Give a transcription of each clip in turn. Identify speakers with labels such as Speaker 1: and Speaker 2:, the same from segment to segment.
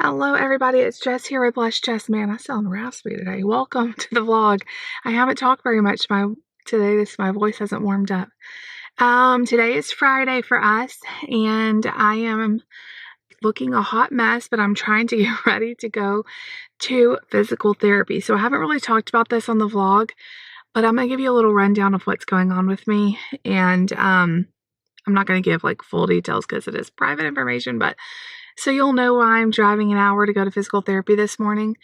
Speaker 1: Hello, everybody. It's Jess here with Blessed Jess. Man, I sound raspy today. Welcome to the vlog. I haven't talked very much today. My voice hasn't warmed up. Today is Friday for us, and I am looking a hot mess, but I'm trying to get ready to go to physical therapy. So I haven't really talked about this on the vlog, but I'm going to give you a little rundown of what's going on with me. And I'm not going to give like full details because it is private information, but so you'll know why I'm driving an hour to go to physical therapy this morning.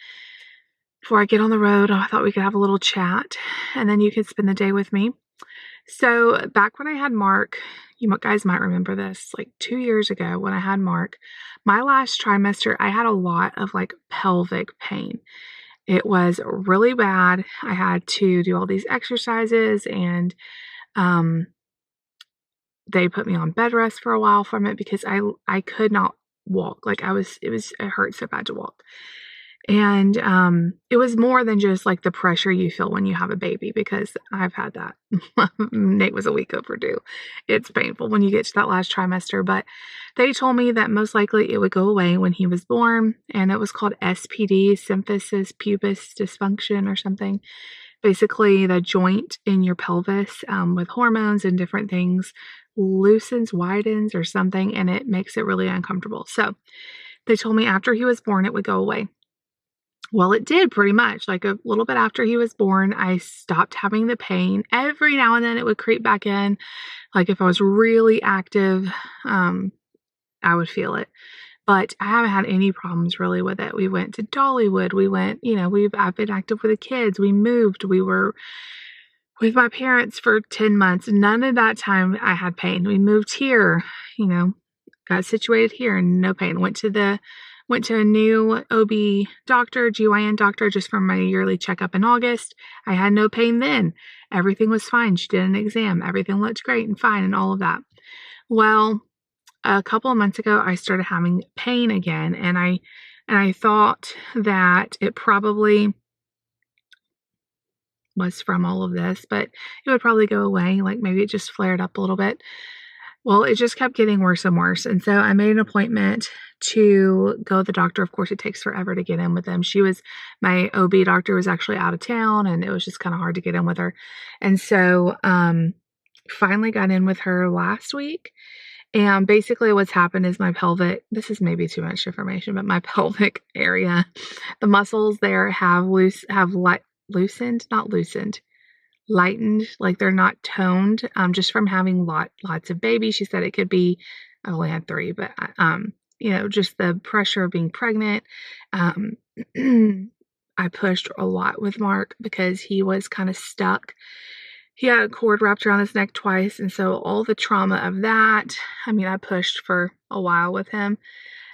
Speaker 1: Before I get on the road, I thought we could have a little chat, and then you could spend the day with me. So back when I had Mark, you guys might remember this, like 2 years ago when I had Mark, my last trimester, I had a lot of like pelvic pain. It was really bad. I had to do all these exercises, and they put me on bed rest for a while from it because I could not walk. Like it hurt so bad to walk. And it was more than just like the pressure you feel when you have a baby, because I've had that. Nate was a week overdue. It's painful when you get to that last trimester, but they told me that most likely it would go away when he was born, and it was called SPD, symphysis pubis dysfunction or something. Basically, the joint in your pelvis with hormones and different things loosens, widens, or something, and it makes it really uncomfortable. So they told me after he was born, it would go away. Well, it did pretty much. Like a little bit after he was born, I stopped having the pain. Every now and then it would creep back in. Like if I was really active, I would feel it. But I haven't had any problems really with it. We went to Dollywood. We went, I've been active with the kids. We moved. We were with my parents for 10 months. None of that time I had pain. We moved here, got situated here and no pain. Went to a new OB doctor, GYN doctor, just for my yearly checkup in August. I had no pain then. Everything was fine. She did an exam. Everything looked great and fine and all of that. Well, a couple of months ago, I started having pain again, and I thought that it probably was from all of this, but it would probably go away. Like maybe it just flared up a little bit. Well, it just kept getting worse and worse. And so I made an appointment to go to the doctor. Of course, it takes forever to get in with them. My OB doctor was actually out of town, and it was just kind of hard to get in with her. And so finally got in with her last week. And basically what's happened is my pelvic, this is maybe too much information, but my pelvic area, the muscles there have lightened, like they're not toned, just from having lots of babies. She said it could be, I only had 3, but, just the pressure of being pregnant. I pushed a lot with Mark because he was kind of stuck. He had a cord wrapped around his neck twice, and so all the trauma of that, I pushed for a while with him.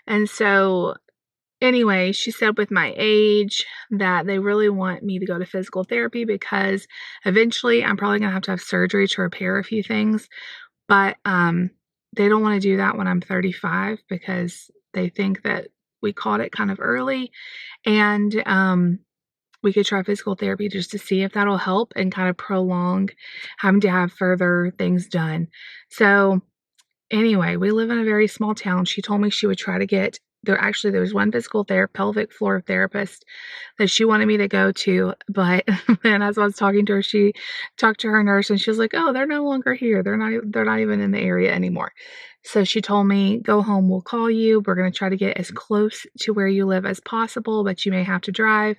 Speaker 1: And so anyway, she said with my age that they really want me to go to physical therapy because eventually I'm probably going to have surgery to repair a few things. But they don't want to do that when I'm 35 because they think that we caught it kind of early, and we could try physical therapy just to see if that'll help and kind of prolong having to have further things done. So anyway, we live in a very small town. She told me she would try to get there. Actually, there was one pelvic floor therapist that she wanted me to go to. But then as I was talking to her, she talked to her nurse and she was like, oh, they're no longer here. They're not even in the area anymore. So she told me, go home. We'll call you. We're going to try to get as close to where you live as possible, but you may have to drive.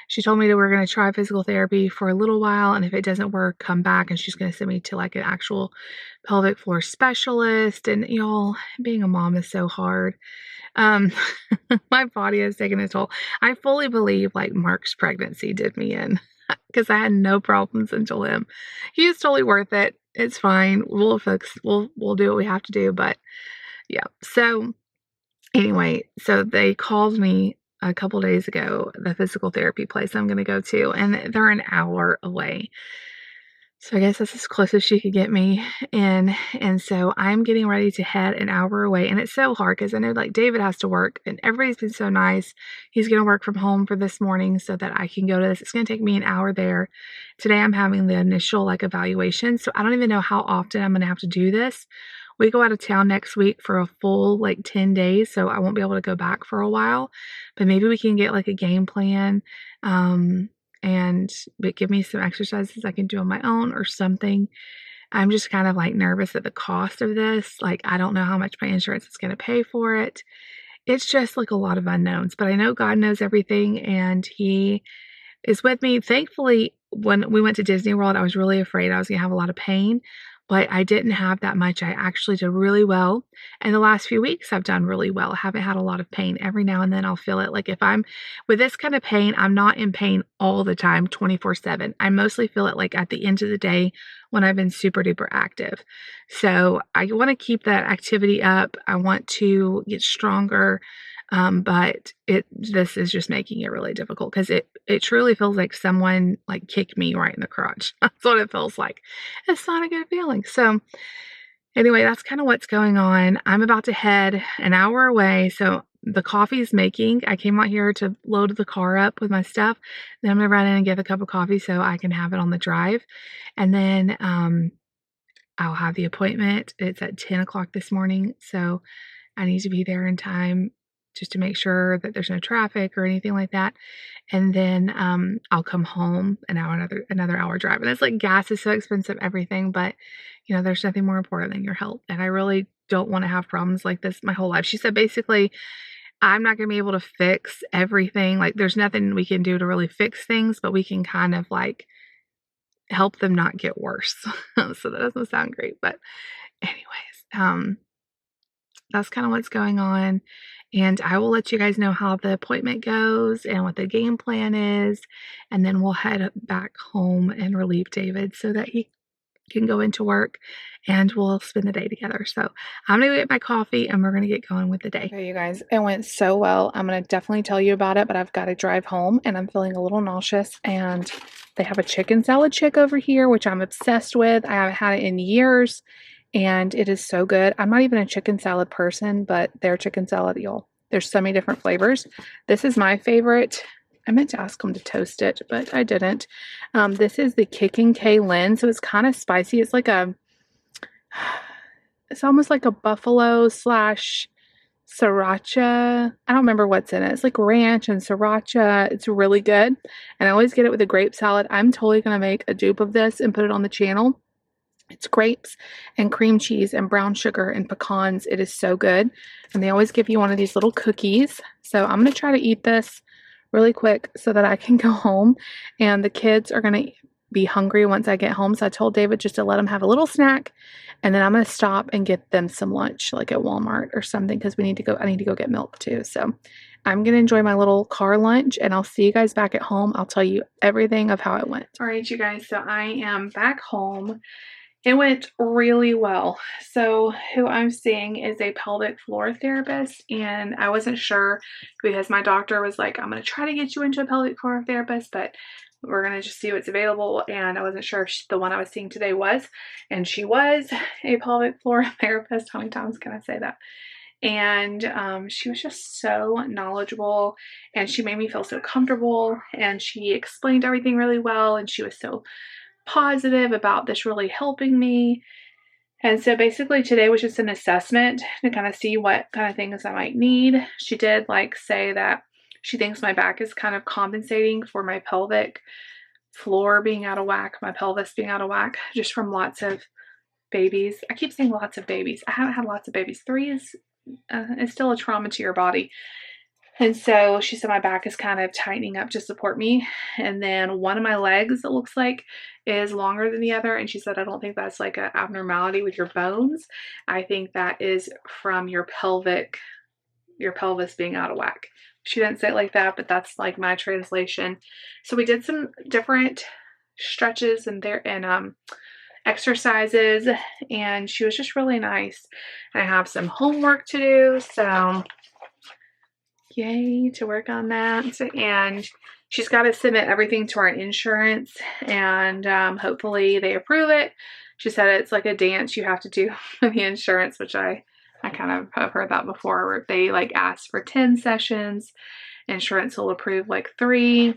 Speaker 1: She told me that we're going to try physical therapy for a little while, and if it doesn't work, come back, and she's going to send me to like an actual pelvic floor specialist. And y'all, being a mom is so hard. My body has taken a toll. I fully believe like Mark's pregnancy did me in because I had no problems until him. He was totally worth it. It's fine. We'll do what we have to do. But yeah. So anyway, so they called me a couple days ago, the physical therapy place I'm going to go to, and they're an hour away. So I guess that's as close as she could get me in. And so I'm getting ready to head an hour away. And it's so hard because I know like David has to work and everybody's been so nice. He's going to work from home for this morning so that I can go to this. It's going to take me an hour there. Today I'm having the initial like evaluation. So I don't even know how often I'm going to have to do this We go out of town next week for a full like 10 days, so I won't be able to go back for a while, but maybe we can get like a game plan, and give me some exercises I can do on my own or something. I'm just kind of like nervous at the cost of this. Like, I don't know how much my insurance is going to pay for it. It's just like a lot of unknowns, but I know God knows everything and He is with me. Thankfully, when we went to Disney World, I was really afraid I was going to have a lot of pain, but I didn't have that much. I actually did really well. And the last few weeks, I've done really well. I haven't had a lot of pain. Every now and then I'll feel it. Like if I'm with this kind of pain, I'm not in pain all the time, 24/7. I mostly feel it like at the end of the day when I've been super duper active. So I want to keep that activity up. I want to get stronger. But this is just making it really difficult because it truly feels like someone like kicked me right in the crotch. That's what it feels like. It's not a good feeling. So anyway, that's kind of what's going on. I'm about to head an hour away. So the coffee's making. I came out here to load the car up with my stuff. Then I'm gonna run in and get a cup of coffee so I can have it on the drive. And then I'll have the appointment. It's at 10 o'clock this morning. So I need to be there in time just to make sure that there's no traffic or anything like that. And then I'll come home another hour drive. And it's like gas is so expensive, everything, but you know, there's nothing more important than your health. And I really don't want to have problems like this my whole life. She said basically, I'm not going to be able to fix everything. Like there's nothing we can do to really fix things, but we can kind of like help them not get worse. So that doesn't sound great, but anyways, that's kind of what's going on. And I will let you guys know how the appointment goes and what the game plan is. And then we'll head back home and relieve David so that he can go into work and we'll spend the day together. So I'm going to get my coffee and we're going to get going with the day. Okay, you guys, it went so well. I'm going to definitely tell you about it, but I've got to drive home and I'm feeling a little nauseous. And they have a chicken salad chick over here, which I'm obsessed with. I haven't had it in years. And it is so good. I'm not even a chicken salad person, but their chicken salad, y'all, there's so many different flavors. This is my favorite. I meant to ask them to toast it, but I didn't. This is the Kicking K Lynn, so it's kind of spicy. It's like it's almost like a buffalo slash sriracha. I don't remember what's in it. It's like ranch and sriracha. It's really good. And I always get it with a grape salad. I'm totally going to make a dupe of this and put it on the channel. It's grapes and cream cheese and brown sugar and pecans. It is so good. And they always give you one of these little cookies. So I'm going to try to eat this really quick so that I can go home. And the kids are going to be hungry once I get home. So I told David just to let them have a little snack. And then I'm going to stop and get them some lunch, like at Walmart or something, because I need to go get milk too. So I'm going to enjoy my little car lunch and I'll see you guys back at home. I'll tell you everything of how it went. All right, you guys. So I am back home. It went really well. So who I'm seeing is a pelvic floor therapist, and I wasn't sure because my doctor was like, I'm going to try to get you into a pelvic floor therapist, but we're going to just see what's available. And I wasn't sure if the one I was seeing today was, and she was a pelvic floor therapist. How many times can I say that? And she was just so knowledgeable and she made me feel so comfortable and she explained everything really well and she was so positive about this really helping me. And so basically today was just an assessment to kind of see what kind of things I might need. She did like say that she thinks my back is kind of compensating for my pelvic floor being out of whack, my pelvis being out of whack, just from lots of babies. I keep saying lots of babies. I haven't had lots of babies. 3 is still a trauma to your body. And so she said my back is kind of tightening up to support me. And then one of my legs, it looks like, is longer than the other. And she said, I don't think that's like an abnormality with your bones. I think that is from your pelvis being out of whack. She didn't say it like that, but that's like my translation. So we did some different stretches and exercises, and she was just really nice. And I have some homework to do, so yay to work on that. And she's got to submit everything to our insurance, and hopefully they approve it. She said it's like a dance you have to do with the insurance, which I kind of have heard that before, where they like ask for 10 sessions, insurance will approve like 3,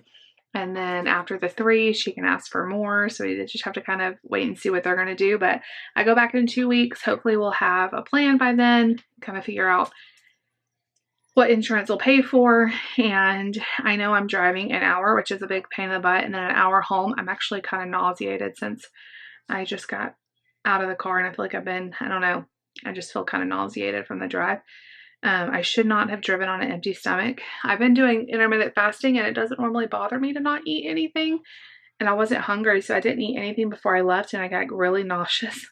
Speaker 1: And then after the 3, she can ask for more. So we just have to kind of wait and see what they're going to do. But I go back in 2 weeks. Hopefully we'll have a plan by then, kind of figure out what insurance will pay for. And I know I'm driving an hour, which is a big pain in the butt, and then an hour home. I'm actually kind of nauseated since I just got out of the car, and I feel like I've been, I don't know, I just feel kind of nauseated from the drive. I should not have driven on an empty stomach. I've been doing intermittent fasting, and it doesn't normally bother me to not eat anything. And I wasn't hungry, so I didn't eat anything before I left, and I got really nauseous.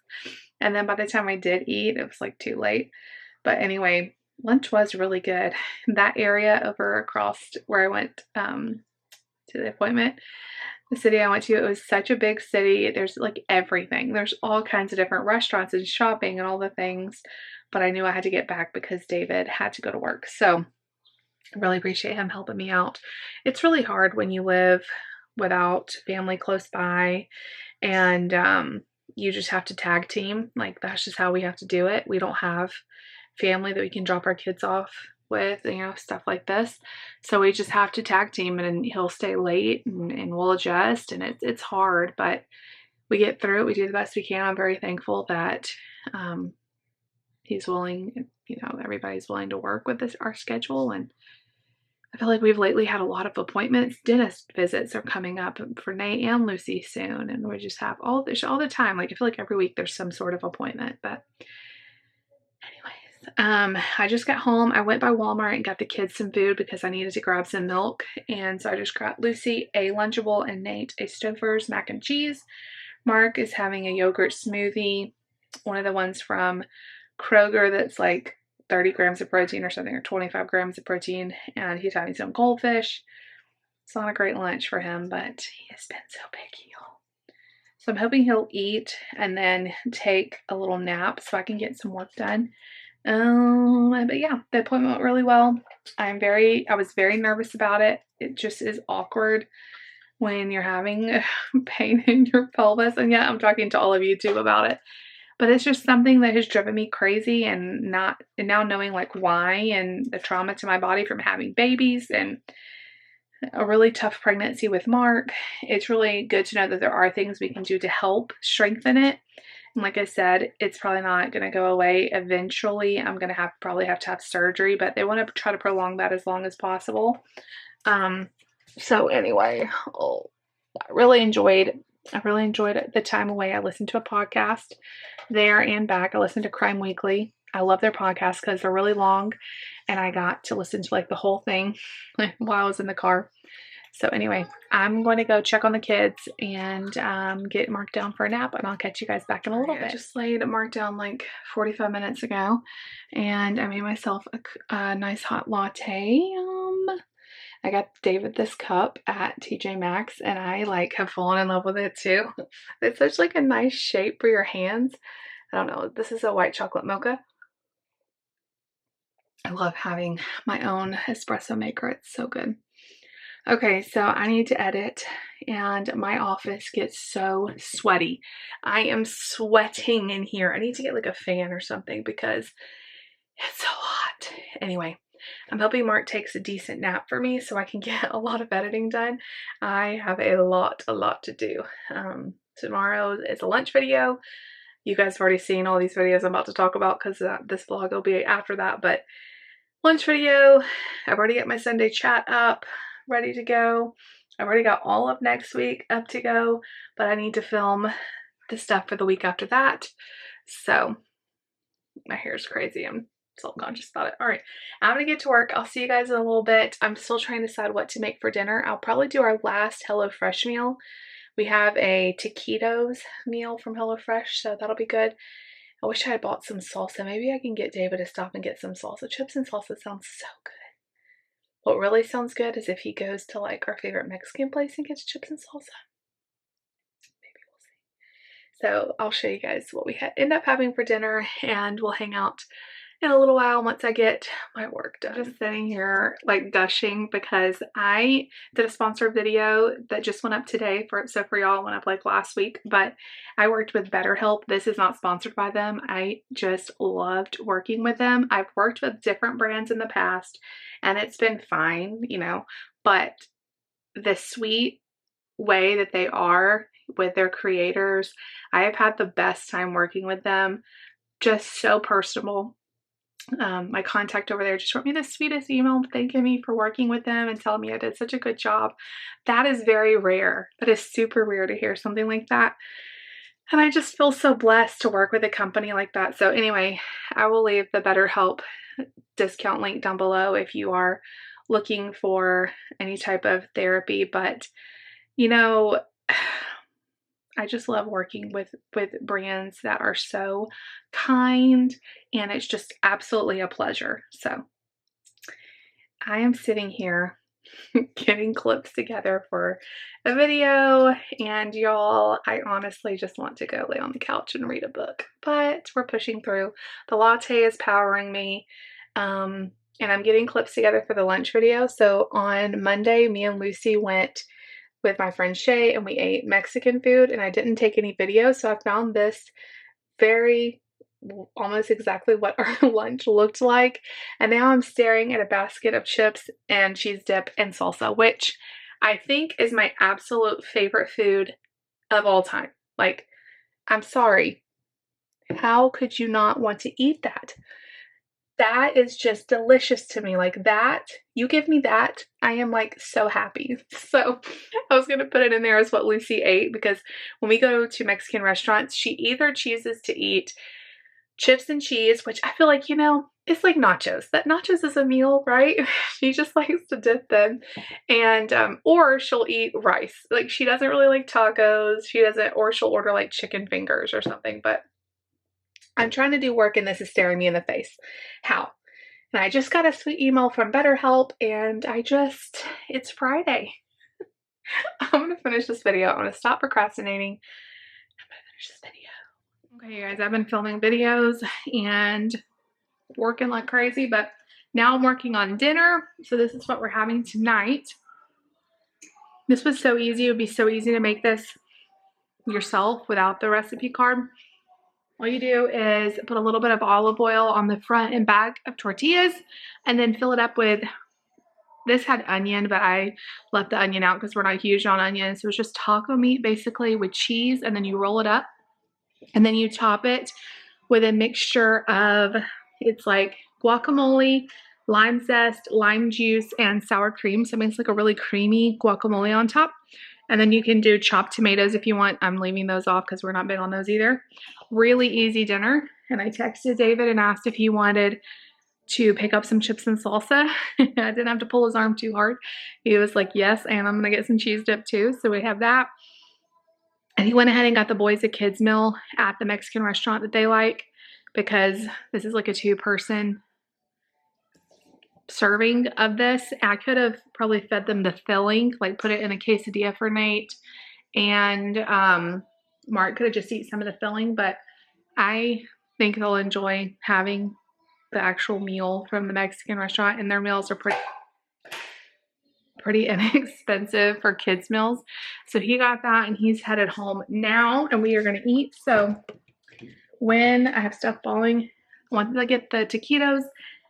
Speaker 1: And then by the time I did eat, it was like too late. But anyway, lunch was really good. That area over across where I went to the appointment, the city I went to, it was such a big city. There's like everything. There's all kinds of different restaurants and shopping and all the things. But I knew I had to get back because David had to go to work. So I really appreciate him helping me out. It's really hard when you live without family close by, and you just have to tag team. Like, that's just how we have to do it. We don't have family that we can drop our kids off with, you know, stuff like this. So we just have to tag team, and he'll stay late, and we'll adjust, and it's hard, but we get through it. We do the best we can. I'm very thankful that he's willing, you know, everybody's willing to work with our schedule. And I feel like we've lately had a lot of appointments. Dentist visits are coming up for Nate and Lucy soon, and we just have all the time. Like, I feel like every week there's some sort of appointment. But anyways, I just got home. I went by Walmart and got the kids some food because I needed to grab some milk. And so I just got Lucy a Lunchable and Nate a Stouffer's mac and cheese. Mark is having a yogurt smoothie, one of the ones from Kroger that's like 30 grams of protein or something, or 25 grams of protein, and he's having some goldfish. It's not a great lunch for him, but he has been so picky, y'all. So I'm hoping he'll eat and then take a little nap so I can get some work done. But yeah, the appointment went really well. I was very nervous about it. It just is awkward when you're having pain in your pelvis, and yeah, I'm talking to all of you too about it. But it's just something that has driven me crazy, and now knowing like why, and the trauma to my body from having babies and a really tough pregnancy with Mark, it's really good to know that there are things we can do to help strengthen it. And like I said, it's probably not going to go away. Eventually, I'm going to probably have to have surgery, but they want to try to prolong that as long as possible. So anyway, I really enjoyed the time away. I listened to a podcast there and back. I listened to Crime Weekly. I love their podcasts because they're really long, and I got to listen to like the whole thing while I was in the car. So anyway, I'm going to go check on the kids and get Mark down for a nap, and I'll catch you guys back in a little bit. I just laid Mark down like 45 minutes ago, and I made myself a nice hot latte. I got David this cup at TJ Maxx, and I like have fallen in love with it too. It's such like a nice shape for your hands. I don't know. This is a white chocolate mocha. I love having my own espresso maker. It's so good. Okay, so I need to edit, and my office gets so sweaty. I am sweating in here. I need to get like a fan or something because it's so hot. Anyway, I'm hoping Mark takes a decent nap for me so I can get a lot of editing done. I have a lot to do. Tomorrow is a lunch video. You guys have already seen all these videos I'm about to talk about because this vlog will be after that, but lunch video. I've already got my Sunday chat up, ready to go. I've already got all of next week up to go, but I need to film the stuff for the week after that. So my hair is crazy. I'm self-conscious about it. All right, I'm gonna get to work. I'll see you guys in a little bit. I'm still trying to decide what to make for dinner. I'll probably do our last HelloFresh meal. We have a taquitos meal from HelloFresh, so that'll be good. I wish I had bought some salsa. Maybe I can get David to stop and get some salsa. Chips and salsa sounds so good. What really sounds good is if he goes to like our favorite Mexican place and gets chips and salsa. Maybe we'll see. So I'll show you guys what we end up having for dinner, and we'll hang out in a little while once I get my work done. I'm just sitting here like gushing because I did a sponsored video that just went up today for y'all, went up like last week, but I worked with BetterHelp. This is not sponsored by them. I just loved working with them. I've worked with different brands in the past and it's been fine, you know, but the sweet way that they are with their creators. I have had the best time working with them. Just so personable. My contact over there just wrote me the sweetest email thanking me for working with them and telling me I did such a good job. That is very rare. That is super rare to hear something like that. And I just feel so blessed to work with a company like that. So anyway, I will leave the BetterHelp discount link down below if you are looking for any type of therapy. But you know, I just love working with brands that are so kind, and it's just absolutely a pleasure. So I am sitting here getting clips together for a video, and y'all, I honestly just want to go lay on the couch and read a book, but we're pushing through. The latte is powering me, and I'm getting clips together for the lunch video. So on Monday, me and Lucy went with my friend Shay and we ate Mexican food, and I didn't take any videos, so I found this very almost exactly what our lunch looked like. And now I'm staring at a basket of chips and cheese dip and salsa, which I think is my absolute favorite food of all time. Like, I'm sorry, how could you not want to eat that? That is just delicious to me. Like, that, you give me that, I am like so happy. So I was going to put it in there as what Lucy ate, because when we go to Mexican restaurants, she either chooses to eat chips and cheese, which I feel like, you know, it's like nachos. That nachos is a meal, right? She just likes to dip them. And, or she'll eat rice. Like, she doesn't really like tacos. She doesn't, or she'll order like chicken fingers or something. But I'm trying to do work and this is staring me in the face. How? And I just got a sweet email from BetterHelp, and it's Friday. I'm going to finish this video. I'm going to stop procrastinating. I'm going to finish this video. Okay, you guys, I've been filming videos and working like crazy, but now I'm working on dinner. So this is what we're having tonight. This was so easy. It would be so easy to make this yourself without the recipe card. All you do is put a little bit of olive oil on the front and back of tortillas, and then fill it up with, this had onion, but I left the onion out because we're not huge on onions. So it's just taco meat basically with cheese, and then you roll it up, and then you top it with a mixture of, it's like guacamole, lime zest, lime juice, and sour cream. So it makes like a really creamy guacamole on top. And then you can do chopped tomatoes if you want. I'm leaving those off because we're not big on those either. Really easy dinner. And I texted David and asked if he wanted to pick up some chips and salsa. I didn't have to pull his arm too hard. He was like, yes, and I'm gonna get some cheese dip too. So we have that. And he went ahead and got the boys a kids meal at the Mexican restaurant that they like, because this is like a 2-person serving of this. I could have probably fed them the filling, like put it in a quesadilla for Nate, and Mark could have just eaten some of the filling, but I think they'll enjoy having the actual meal from the Mexican restaurant, and their meals are pretty inexpensive for kids meals. So he got that, and he's headed home now, and we are going to eat. So when I have stuff falling, once I get the taquitos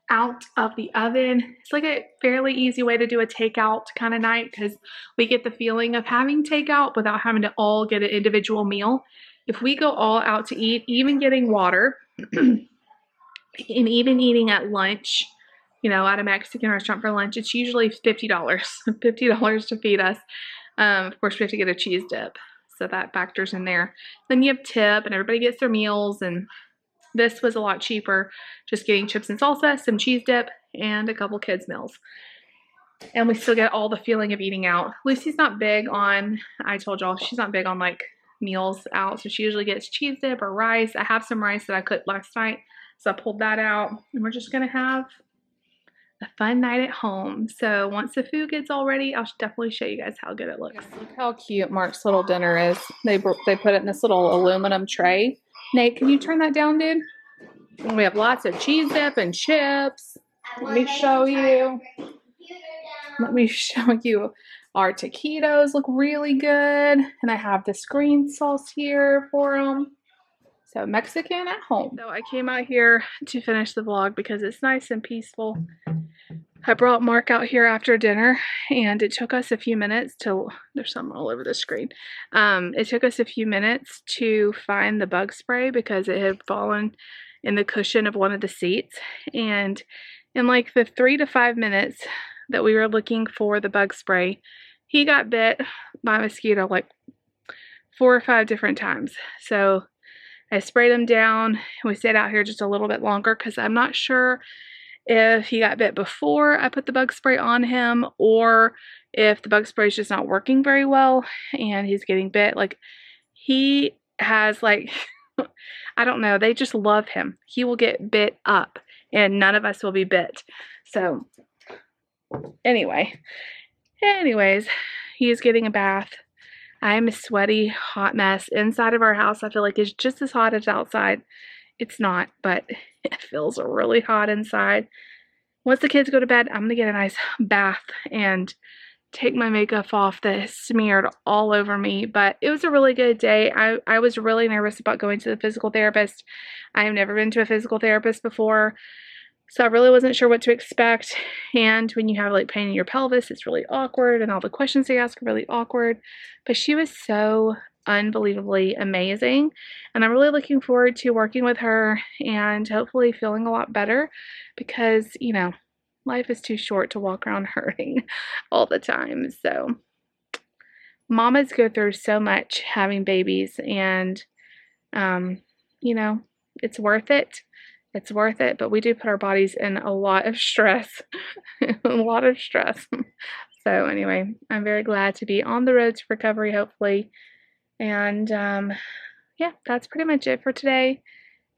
Speaker 1: out of the oven, it's like a fairly easy way to do a takeout kind of night, because we get the feeling of having takeout without having to all get an individual meal. If we go all out to eat, even getting water and even eating at lunch, you know, at a Mexican restaurant for lunch, it's usually $50. $50 to feed us. Of course, we have to get a cheese dip, so that factors in there. Then you have tip, and everybody gets their meals, and this was a lot cheaper, just getting chips and salsa, some cheese dip, and a couple kids meals. And we still get all the feeling of eating out. Lucy's not big on, I told y'all, she's not big on like meals out, so she usually gets cheese dip or rice. I have some rice that I cooked last night, so I pulled that out, and we're just gonna have a fun night at home. So once the food gets all ready, I'll definitely show you guys how good it looks. Look how cute Mark's little dinner is. They put it in this little aluminum tray. Nate, can you turn that down, dude? And we have lots of cheese dip and chips. Let me show you. Let me show you. Our taquitos look really good. And I have this green sauce here for them. So Mexican at home. So I came out here to finish the vlog because it's nice and peaceful. I brought Mark out here after dinner, and it took us a few minutes to, there's something all over the screen. It took us a few minutes to find the bug spray because it had fallen in the cushion of one of the seats. And in like the 3 to 5 minutes that we were looking for the bug spray, he got bit by a mosquito like 4 or 5 different times. So I sprayed him down. We stayed out here just a little bit longer because I'm not sure if he got bit before I put the bug spray on him, or if the bug spray is just not working very well and he's getting bit. Like, he has, like, I don't know, they just love him. He will get bit up and none of us will be bit. So anyways, he is getting a bath. I'm a sweaty, hot mess. Inside of our house, I feel like it's just as hot as outside. It's not, but it feels really hot inside. Once the kids go to bed, I'm going to get a nice bath and take my makeup off that is smeared all over me. But it was a really good day. I was really nervous about going to the physical therapist. I have never been to a physical therapist before, so I really wasn't sure what to expect. And when you have like pain in your pelvis, it's really awkward, and all the questions they ask are really awkward. But she was so unbelievably amazing, and I'm really looking forward to working with her and hopefully feeling a lot better, because, you know, life is too short to walk around hurting all the time. So mamas go through so much having babies, and you know, it's worth it. It's worth it, but we do put our bodies in a lot of stress. A lot of stress. So anyway, I'm very glad to be on the road to recovery, hopefully. And yeah, that's pretty much it for today.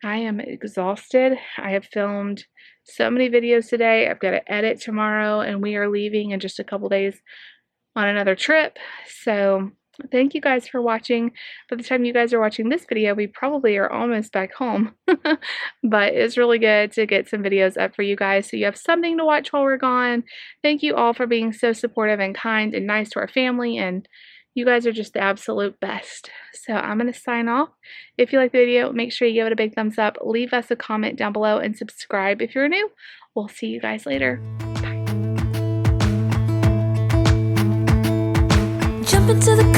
Speaker 1: I am exhausted. I have filmed so many videos today. I've got to edit tomorrow, and we are leaving in just a couple days on another trip. So thank you guys for watching. By the time you guys are watching this video, we probably are almost back home. But it's really good to get some videos up for you guys so you have something to watch while we're gone. Thank you all for being so supportive and kind and nice to our family, and you guys are just the absolute best. So I'm going to sign off. If you like the video, make sure you give it a big thumbs up. Leave us a comment down below and subscribe if you're new. We'll see you guys later. Bye.
Speaker 2: Jump into the